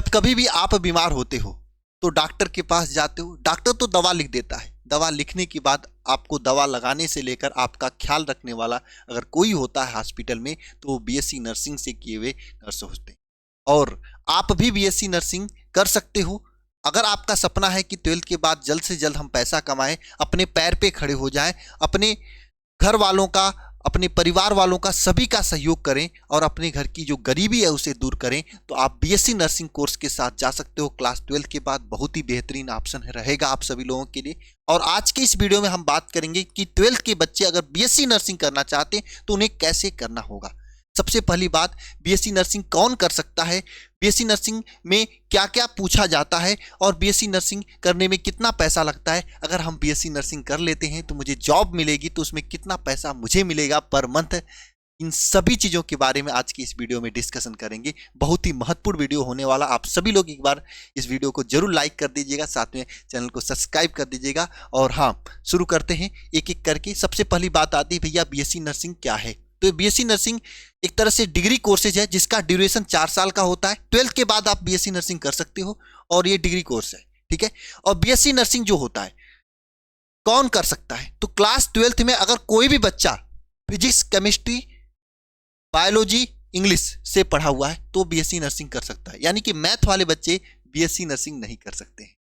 जब कभी भी आप बीमार होते हो तो डॉक्टर के पास जाते हो, डॉक्टर तो दवा लिख देता है। दवा लिखने के बाद आपको दवा लगाने से लेकर आपका ख्याल रखने वाला अगर कोई होता है हॉस्पिटल में तो वो बीएससी नर्सिंग से किए हुए नर्स होते हैं। और आप भी बीएससी नर्सिंग कर सकते हो अगर आपका सपना है कि 12th के बाद जल्द से जल्द हम पैसा कमाएं, अपने पैर पे खड़े हो जाएं, अपने घर वालों का, अपने परिवार वालों का, सभी का सहयोग करें और अपने घर की जो गरीबी है उसे दूर करें, तो आप बीएससी नर्सिंग कोर्स के साथ जा सकते हो। क्लास 12 के बाद बहुत ही बेहतरीन ऑप्शन रहेगा आप सभी लोगों के लिए। और आज के इस वीडियो में हम बात करेंगे कि 12th के बच्चे अगर बीएससी नर्सिंग करना चाहते हैं तो उन्हें कैसे करना होगा। सबसे पहली बात, बीएससी नर्सिंग कौन कर सकता है, बीएससी नर्सिंग में क्या क्या पूछा जाता है और बीएससी नर्सिंग करने में कितना पैसा लगता है। अगर हम बीएससी नर्सिंग कर लेते हैं तो मुझे जॉब मिलेगी तो उसमें कितना पैसा मुझे मिलेगा पर मंथ। इन सभी चीज़ों के बारे में आज की इस वीडियो में डिस्कशन करेंगे। बहुत ही महत्वपूर्ण वीडियो होने वाला। आप सभी लोग एक बार इस वीडियो को जरूर लाइक कर दीजिएगा, साथ में चैनल को सब्सक्राइब कर दीजिएगा। और हाँ, शुरू करते हैं एक एक करके। सबसे पहली बात आती है भैया बीएससी नर्सिंग क्या है। तो बीएससी नर्सिंग एक तरह से डिग्री कोर्सेज है जिसका ड्यूरेशन 4 साल का होता है। 12th के बाद आप बीएससी नर्सिंग कर सकते हो और ये डिग्री कोर्स है, ठीक है। और बीएससी नर्सिंग जो होता है कौन कर सकता है, तो क्लास 12th में अगर कोई भी बच्चा फिजिक्स, केमिस्ट्री, बायोलॉजी, इंग्लिश से पढ़ा हुआ है तो बीएससी नर्सिंग कर सकता है। यानी कि मैथ वाले बच्चे बीएससी नर्सिंग नहीं कर सकते हैं।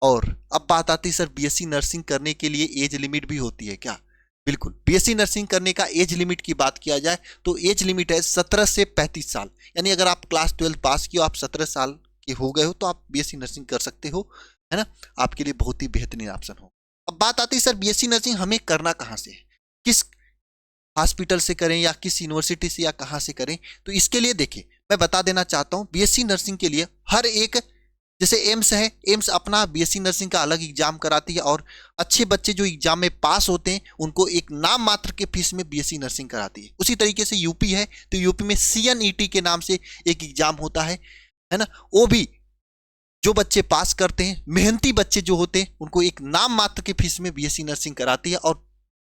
और अब बात आती है सर बीएससी नर्सिंग करने के लिए एज लिमिट भी होती है क्या। बिल्कुल, बीएससी नर्सिंग करने का एज लिमिट की बात किया जाए तो एज लिमिट है 17 से 35 साल। यानी अगर आप क्लास 12 पास किए, आप 17 साल के हो गए हो तो आप बीएससी नर्सिंग कर सकते हो, है ना। आपके लिए बहुत ही बेहतरीन ऑप्शन हो। अब बात आती है सर बीएससी नर्सिंग हमें करना कहाँ से है, किस हॉस्पिटल से करें या किस यूनिवर्सिटी से या कहाँ से करें। तो इसके लिए देखिए मैं बता देना चाहता हूँ, बीएससी नर्सिंग के लिए हर एक, जैसे एम्स है, एम्स अपना बीएससी नर्सिंग का अलग एग्जाम कराती है और अच्छे बच्चे जो एग्जाम में पास होते हैं उनको एक नाम मात्र के फीस में बीएससी नर्सिंग कराती है। उसी तरीके से यूपी है तो यूपी में CNET के नाम से एक एग्जाम होता है ना। वो भी जो बच्चे पास करते हैं, मेहनती बच्चे जो होते हैं, उनको एक नाम मात्र के फीस में बीएससी नर्सिंग कराती है। और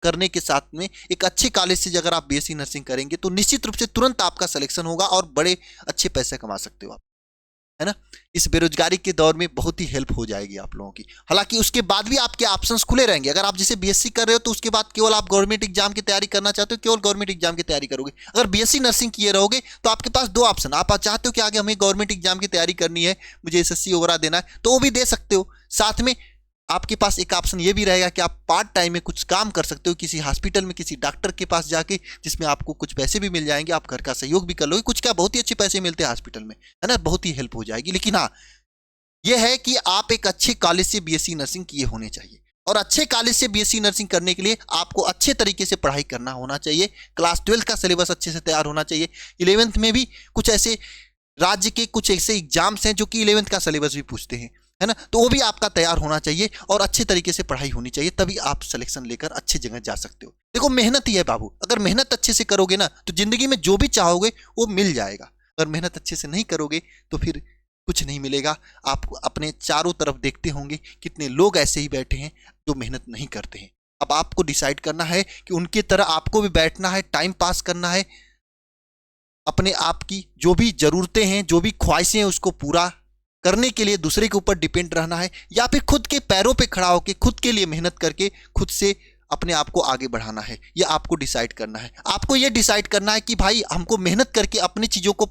करने के साथ में एक अच्छे कॉलेज से अगर आप बीएससी नर्सिंग करेंगे तो निश्चित रूप से तुरंत आपका सिलेक्शन होगा और बड़े अच्छे पैसे कमा सकते हो आप, है ना। इस बेरोजगारी के दौर में बहुत ही हेल्प हो जाएगी आप लोगों की। हालांकि उसके बाद भी आपके ऑप्शंस खुले रहेंगे। अगर आप जैसे बीएससी कर रहे हो तो उसके बाद केवल आप गवर्नमेंट एग्जाम की तैयारी करना चाहते हो, केवल गवर्नमेंट एग्जाम की तैयारी करोगे। अगर बीएससी नर्सिंग किए रहोगे तो आपके पास 2 ऑप्शन, आप चाहते हो कि आगे हमें गवर्नमेंट एग्जाम की तैयारी करनी है, मुझे एसएससी वगैरह देना है, तो वो भी दे सकते हो। साथ में आपके पास एक ऑप्शन ये भी रहेगा कि आप पार्ट टाइम में कुछ काम कर सकते हो किसी हॉस्पिटल में, किसी डॉक्टर के पास जाके, जिसमें आपको कुछ पैसे भी मिल जाएंगे, आप घर का सहयोग भी कर लोगे। कुछ क्या बहुत ही अच्छे पैसे मिलते हैं हॉस्पिटल में, है ना, बहुत ही हेल्प हो जाएगी। लेकिन हाँ, यह है कि आप एक अच्छे कॉलेज से बीएससी नर्सिंग किए होने चाहिए। और अच्छे कॉलेज से बीएससी नर्सिंग करने के लिए आपको अच्छे तरीके से पढ़ाई करना होना चाहिए। क्लास 12 का सिलेबस अच्छे से तैयार होना चाहिए। 11th में भी कुछ ऐसे राज्य के कुछ ऐसे एग्जाम्स हैं जो कि 11th का सिलेबस भी पूछते हैं, है ना, तो वो भी आपका तैयार होना चाहिए और अच्छे तरीके से पढ़ाई होनी चाहिए, तभी आप सिलेक्शन लेकर अच्छी जगह जा सकते हो। देखो मेहनत ही है बाबू, अगर मेहनत अच्छे से करोगे ना तो जिंदगी में जो भी चाहोगे वो मिल जाएगा। अगर मेहनत अच्छे से नहीं करोगे तो फिर कुछ नहीं मिलेगा। आप अपने चारों तरफ देखते होंगे कितने लोग ऐसे ही बैठे हैं जो मेहनत नहीं करते हैं। अब आपको डिसाइड करना है कि उनकी तरह आपको भी बैठना है, टाइम पास करना है, अपने आप की जो भी जरूरतें हैं, जो भी ख्वाहिशें हैं, उसको पूरा करने के लिए दूसरे के ऊपर डिपेंड रहना है, या फिर खुद के पैरों पे खड़ा होकर खुद के लिए मेहनत करके खुद से अपने आप को आगे बढ़ाना है। ये आपको डिसाइड करना है। आपको ये डिसाइड करना है कि भाई हमको मेहनत करके अपनी चीज़ों को,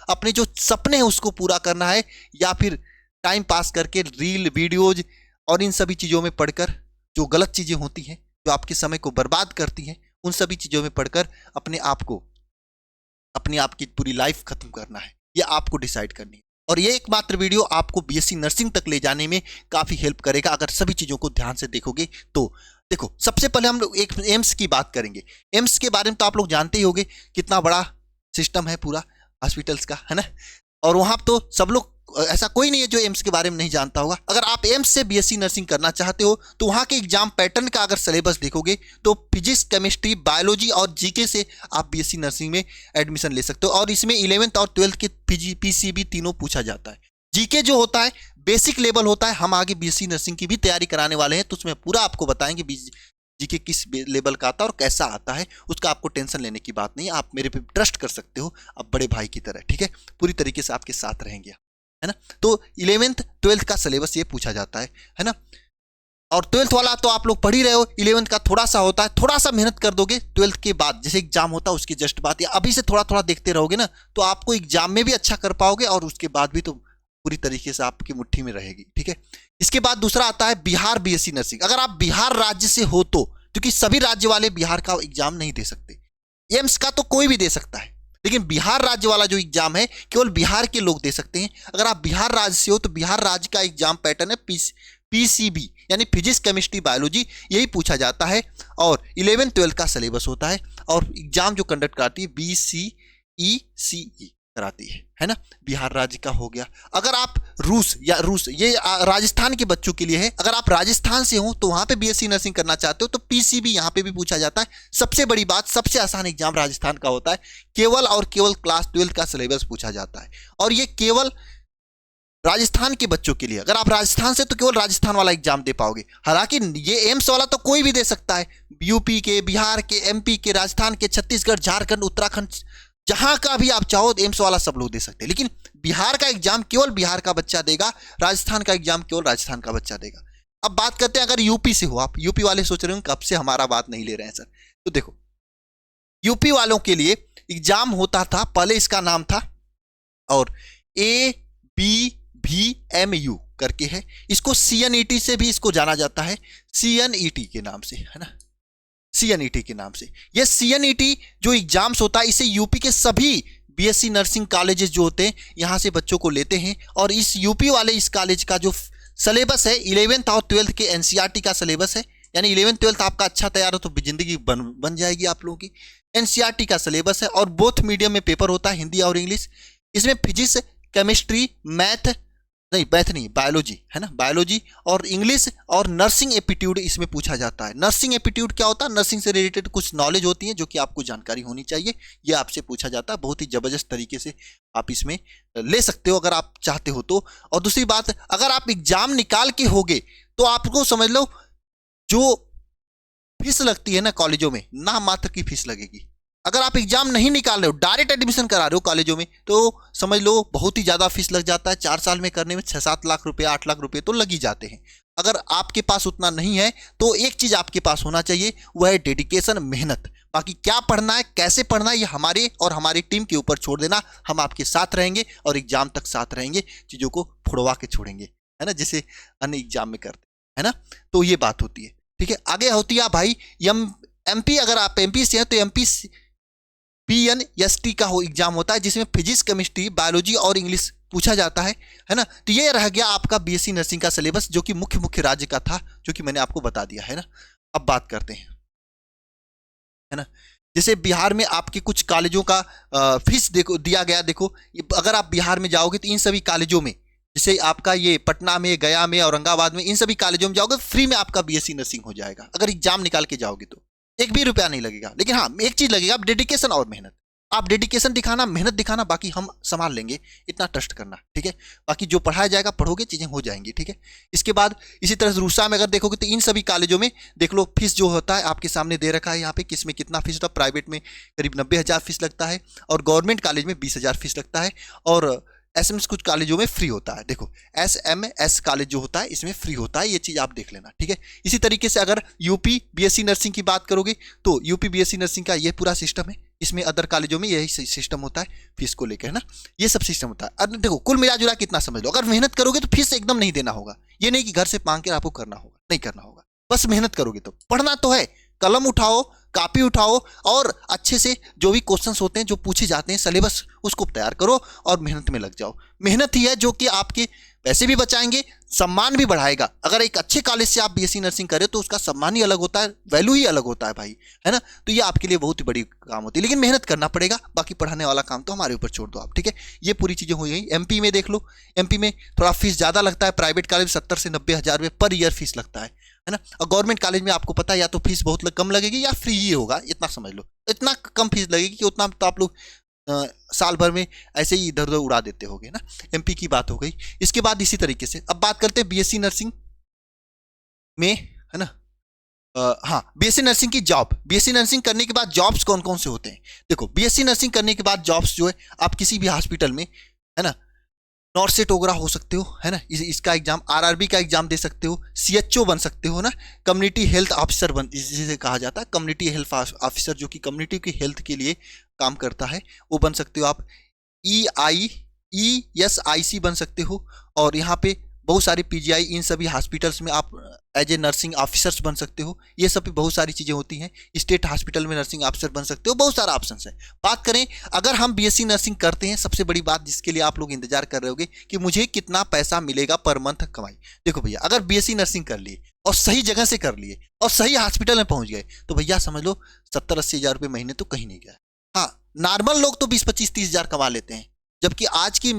अपने जो सपने हैं उसको पूरा करना है, या फिर टाइम पास करके रील, वीडियोज और इन सभी चीज़ों में पढ़कर, जो गलत चीज़ें होती हैं, जो आपके समय को बर्बाद करती हैं, उन सभी चीज़ों में पढ़कर अपने आप को, अपनी आपकी पूरी लाइफ खत्म करना है। ये आपको डिसाइड करनी है। और ये एकमात्र वीडियो आपको बीएससी नर्सिंग तक ले जाने में काफ़ी हेल्प करेगा अगर सभी चीज़ों को ध्यान से देखोगे तो। देखो सबसे पहले हम लोग एक एम्स की बात करेंगे। एम्स के बारे में तो आप लोग जानते ही होंगे, कितना बड़ा सिस्टम है पूरा हॉस्पिटल्स का, है ना। और वहाँ तो सब लोग, ऐसा कोई नहीं है जो एम्स के बारे में नहीं जानता होगा। अगर आप एम्स से बीएससी नर्सिंग करना चाहते हो तो वहाँ के एग्जाम पैटर्न का अगर सिलेबस देखोगे तो फिजिक्स, केमिस्ट्री, बायोलॉजी और जीके से आप बीएससी नर्सिंग में एडमिशन ले सकते हो। और इसमें 11th और 12th के PCB तीनों पूछा जाता है। जीके जो होता है बेसिक लेवल होता है। हम आगे बीएससी नर्सिंग की भी तैयारी कराने वाले हैं तो उसमें पूरा आपको बताएंगे जीके किस लेवल का आता है और कैसा आता है। उसका आपको टेंशन लेने की बात नहीं है, आप मेरे पे ट्रस्ट कर सकते हो, आप बड़े भाई की तरह, ठीक है। पूरी तरीके से आपके साथ रहेंगे। है ना। तो 11th 12th का सिलेबस ये पूछा जाता है ना। और 12th वाला तो आप लोग पढ़ ही रहे हो, 11th का थोड़ा सा होता है, थोड़ा सा मेहनत कर दोगे 12th के बाद, जैसे एग्जाम होता है उसकी जस्ट बात, या अभी से थोड़ा थोड़ा देखते रहोगे ना, तो आपको एग्जाम में भी अच्छा कर पाओगे और उसके बाद भी तो पूरी तरीके से आपकी मुट्ठी में रहेगी, ठीक है। इसके बाद दूसरा आता है बिहार बीएससी नर्सिंग। अगर आप बिहार राज्य से हो तो, क्योंकि सभी राज्य वाले बिहार का एग्जाम नहीं दे सकते, एम्स का तो कोई भी दे सकता है, लेकिन बिहार राज्य वाला जो एग्जाम है केवल बिहार के लोग दे सकते हैं। अगर आप बिहार राज्य से हो तो बिहार राज्य का एग्जाम पैटर्न है पीसीबी, यानी फिजिक्स केमिस्ट्री बायोलॉजी, यही पूछा जाता है। और 11 12 का सिलेबस होता है, और एग्जाम जो कंडक्ट कराती है BCECE कराती है ना। बिहार राज्य का हो गया। अगर आप रूस ये राजस्थान के बच्चों के लिए है, अगर आप राजस्थान से हो तो वहां पे बीएससी नर्सिंग करना चाहते हो तो पीसीबी यहां पे भी पूछा जाता है। सबसे बड़ी बात, सबसे आसान एग्जाम राजस्थान का होता है, केवल और केवल क्लास 12 का सिलेबस पूछा जाता है, और ये केवल राजस्थान के बच्चों के लिए। अगर आप राजस्थान से तो केवल राजस्थान वाला एग्जाम दे पाओगे, हालांकि ये एम्स वाला तो कोई भी दे सकता है, यूपी के, बिहार के, एमपी के, राजस्थान के, छत्तीसगढ़, झारखंड, उत्तराखंड, जहां का भी आप चाहो एम्स वाला सब लोग दे सकते हैं। लेकिन बिहार का एग्जाम केवल बिहार का बच्चा देगा, राजस्थान का एग्जाम केवल राजस्थान का बच्चा देगा। अब बात करते हैं, अगर यूपी से हो आप, यूपी वाले सोच रहे हो कब से हमारा बात नहीं ले रहे हैं सर, तो देखो यूपी वालों के लिए एग्जाम होता था, पहले इसका नाम था और ABVMU करके है, इसको CNET से भी इसको जाना जाता है, CNET के नाम से, है ना, CNET के नाम से। ये CNET जो एग्जाम्स होता है, इसे यूपी के सभी बीएससी नर्सिंग कॉलेजेस जो होते हैं यहां से बच्चों को लेते हैं, और इस यूपी वाले इस कॉलेज का जो सिलेबस है 11th और 12th के NCERT का सिलेबस है, यानी 11th 12th आपका अच्छा तैयार हो तो जिंदगी बन जाएगी आप लोगों की। NCERT का सिलेबस है, और बोथ मीडियम में पेपर होता है, हिंदी और इंग्लिश। इसमें फिजिक्स, केमिस्ट्री, बायोलॉजी, है ना, बायोलॉजी और इंग्लिश और नर्सिंग एप्टीट्यूड इसमें पूछा जाता है। नर्सिंग एप्टीट्यूड क्या होता है? नर्सिंग से रिलेटेड कुछ नॉलेज होती है जो कि आपको जानकारी होनी चाहिए, ये आपसे पूछा जाता है। बहुत ही जबरदस्त तरीके से आप इसमें ले सकते हो अगर आप चाहते हो तो। और दूसरी बात, अगर आप एग्जाम निकाल के होगे तो आपको समझ लो जो फीस लगती है ना कॉलेजों में, ना मात्र की फीस लगेगी। अगर आप एग्जाम नहीं निकाल रहे हो, डायरेक्ट एडमिशन करा रहे हो कॉलेजों में, तो समझ लो बहुत ही ज्यादा फीस लग जाता है। 4 साल में करने में 6-7 लाख रुपए, 8 लाख रुपए तो लग ही जाते हैं। अगर आपके पास उतना नहीं है तो एक चीज आपके पास होना चाहिए, वह है डेडिकेशन, मेहनत। बाकी क्या पढ़ना है, कैसे पढ़ना है, ये हमारे और हमारी टीम के ऊपर छोड़ देना। हम आपके साथ रहेंगे और एग्जाम तक साथ रहेंगे, चीजों को फुड़वा के छोड़ेंगे, है ना, जैसे अन्य एग्जाम में करते है ना। तो ये बात होती है, ठीक है। आगे होती है भाई MP, अगर आप MP से हैं तो MP PNST का एग्जाम होता है, जिसमें फिजिक्स, केमिस्ट्री, बायोलॉजी और इंग्लिश पूछा जाता है ना। तो ये रह गया आपका बीएससी नर्सिंग का सिलेबस, जो कि मुख्य राज्य का था, जो कि मैंने आपको बता दिया है ना। अब बात करते हैं, है ना, जैसे बिहार में आपके कुछ कॉलेजों का फीस देखो दिया गया। देखो अगर आप बिहार में जाओगे तो इन सभी कॉलेजों में, जैसे आपका ये पटना में, गया में, औरंगाबाद में, इन सभी कॉलेजों में जाओगे फ्री में आपका बीएससी नर्सिंग हो जाएगा अगर एग्जाम निकाल के जाओगे तो। 1 भी रुपया नहीं लगेगा। लेकिन हाँ, एक चीज लगेगा, आप डेडिकेशन और मेहनत, आप डेडिकेशन दिखाना, मेहनत दिखाना, बाकी हम संभाल लेंगे, इतना ट्रस्ट करना, ठीक है। बाकी जो पढ़ाया जाएगा, पढ़ोगे, चीजें हो जाएंगी, ठीक है। इसके बाद इसी तरह से रूसा में अगर देखोगे तो इन सभी कॉलेजों में देख लो, फीस जो होता है आपके सामने दे रखा है यहाँ पे, किसमें कितना फीस होता है। प्राइवेट में करीब 90,000 फीस लगता है, और गवर्नमेंट कॉलेज में 20,000 फीस लगता है, और SMS कुछ कॉलेजों में फ्री होता है। देखो SMS कॉलेज जो होता है इसमें फ्री होता है, ये चीज आप देख लेना, ठीक है। इसी तरीके से अगर यूपी बीएससी नर्सिंग की बात करोगे तो यूपी बीएससी नर्सिंग का ये पूरा सिस्टम है, इसमें अदर कॉलेजों में यही सिस्टम होता है फीस को लेकर, है ना, ये सब सिस्टम होता है। अब देखो कुल मिला जुला कितना समझ लो, अगर मेहनत करोगे तो फीस एकदम नहीं देना होगा, ये नहीं कि घर से मांग के आपको करना होगा, नहीं करना होगा, बस मेहनत करोगे तो। पढ़ना तो है, कलम उठाओ, कॉपी उठाओ, और अच्छे से जो भी क्वेश्चंस होते हैं जो पूछे जाते हैं सिलेबस, उसको तैयार करो और मेहनत में लग जाओ। मेहनत ही है जो कि आपके पैसे भी बचाएंगे, सम्मान भी बढ़ाएगा। अगर एक अच्छे कॉलेज से आप बीएससी नर्सिंग करें तो उसका सम्मान ही अलग होता है, वैल्यू ही अलग होता है भाई, है ना। तो ये आपके लिए बहुत ही बड़ी काम होती है, लेकिन मेहनत करना पड़ेगा। बाकी पढ़ाने वाला काम तो हमारे ऊपर छोड़ दो आप, ठीक है। ये पूरी चीजें हो गई। MP में देख लो, MP में थोड़ा फीस ज्यादा लगता है, प्राइवेट कॉलेज 70 से 90 हजार रुपये पर ईयर फीस लगता है ना। और गवर्नमेंट कॉलेज में आपको पता है या तो फीस बहुत कम लगेगी या फ्री ही होगा, इतना समझ लो। इतना कम फीस लगेगी कि उतना तो आप लोग साल भर में ऐसे ही इधर उधर उड़ा देते होगे ना। MP की बात हो गई। इसके बाद इसी तरीके से अब बात करते हैं बीएससी नर्सिंग में, है ना। हाँ, बीएससी नर्सिंग की जॉब, बीएससी नर्सिंग करने के बाद जॉब्स कौन कौन से होते हैं। देखो बीएससी नर्सिंग करने के बाद जॉब्स जो है, आप किसी भी हॉस्पिटल में, है ना, नॉर्सेट वगैरह हो सकते हो, है ना, इसका एग्जाम, आरआरबी का एग्जाम दे सकते हो, सीएचओ बन सकते हो ना, कम्युनिटी हेल्थ ऑफिसर बन, जिसे कहा जाता है कम्युनिटी हेल्थ ऑफिसर, जो कि कम्युनिटी की हेल्थ के लिए काम करता है, वो बन सकते हो आप। ESIC बन सकते हो। और यहाँ पे बहुत सारे PGI, इन सभी हॉस्पिटल्स में आप एज ए नर्सिंग ऑफिसर्स बन सकते हो। ये सब भी बहुत सारी चीज़ें होती हैं। स्टेट हॉस्पिटल में नर्सिंग ऑफिसर बन सकते हो, बहुत सारा ऑप्शन है। बात करें अगर हम BSc नर्सिंग करते हैं, सबसे बड़ी बात जिसके लिए आप लोग इंतजार कर रहे होगे कि मुझे कितना पैसा मिलेगा पर मंथ कमाई। देखो भैया, अगर BSc नर्सिंग कर लिए और सही जगह से कर लिए और सही हॉस्पिटल में पहुंच गए तो भैया समझ लो 70-80 हज़ार रुपये महीने तो कहीं नहीं गया। हाँ, नॉर्मल लोग तो 20-25-30 हज़ार कमा लेते हैं, जबकि आज की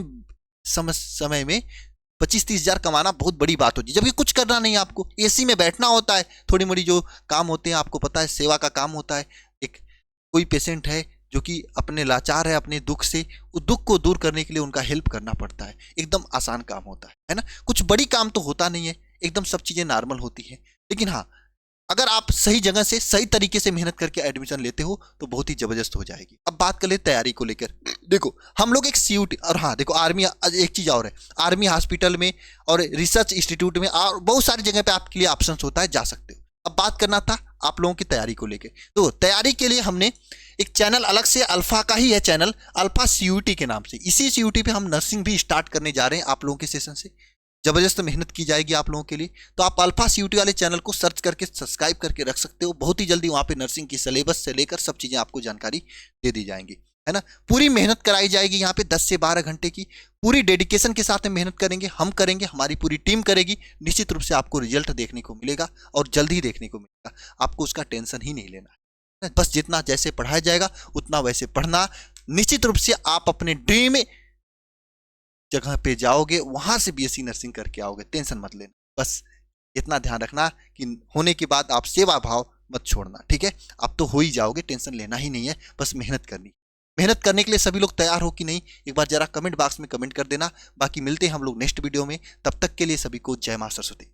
समय में 25-30 हज़ार कमाना बहुत बड़ी बात होती है। जबकि कुछ करना नहीं, आपको AC में बैठना होता है, थोड़ी मोड़ी जो काम होते हैं आपको पता है, सेवा का काम होता है। एक कोई पेशेंट है जो कि अपने लाचार है अपने दुख से, उस दुख को दूर करने के लिए उनका हेल्प करना पड़ता है। एकदम आसान काम होता है ना, कुछ बड़ी काम तो होता नहीं है, एकदम सब चीज़ें नॉर्मल होती है। लेकिन हाँ, अगर आप सही जगह से सही तरीके से मेहनत करके एडमिशन लेते हो तो बहुत ही जबरदस्त हो जाएगी। अब बात कर ले तैयारी को लेकर। देखो हम लोग एक CUT, और हाँ देखो आर्मी, एक चीज़ और है, आर्मी हॉस्पिटल में और रिसर्च इंस्टीट्यूट में और बहुत सारी जगह पे आपके लिए ऑप्शंस होता है, जा सकते हो। अब बात करना था आप लोगों की तैयारी को लेकर, तो तैयारी के लिए हमने एक चैनल अलग से, अल्फा का ही है चैनल, अल्फा CUT के नाम से। इसी CUT पे हम नर्सिंग भी स्टार्ट करने जा रहे हैं आप लोगों के सेशन से। जबरदस्त मेहनत की जाएगी आप लोगों के लिए, तो आप अल्फा CUT वाले चैनल को सर्च करके सब्सक्राइब करके रख सकते हो। बहुत ही जल्दी वहाँ पे नर्सिंग की सिलेबस से लेकर सब चीज़ें आपको जानकारी दे दी जाएंगी, है ना। पूरी मेहनत कराई जाएगी यहाँ पे 10 से 12 घंटे की, पूरी डेडिकेशन के साथ में मेहनत करेंगे, हम करेंगे, हमारी पूरी टीम करेगी। निश्चित रूप से आपको रिजल्ट देखने को मिलेगा और जल्द ही देखने को मिलेगा, आपको उसका टेंशन ही नहीं लेना है। बस जितना जैसे पढ़ाया जाएगा उतना वैसे पढ़ना। निश्चित रूप से आप अपने ड्रीम जगह पे जाओगे, वहां से BSc नर्सिंग करके आओगे, टेंशन मत लेना। बस इतना ध्यान रखना कि होने के बाद आप सेवा भाव मत छोड़ना, ठीक है। आप तो हो ही जाओगे, टेंशन लेना ही नहीं है, बस मेहनत करनी। मेहनत करने के लिए सभी लोग तैयार हो कि नहीं, एक बार जरा कमेंट बॉक्स में कमेंट कर देना। बाकी मिलते हैं हम लोग नेक्स्ट वीडियो में, तब तक के लिए सभी को जय मां सरस्वती।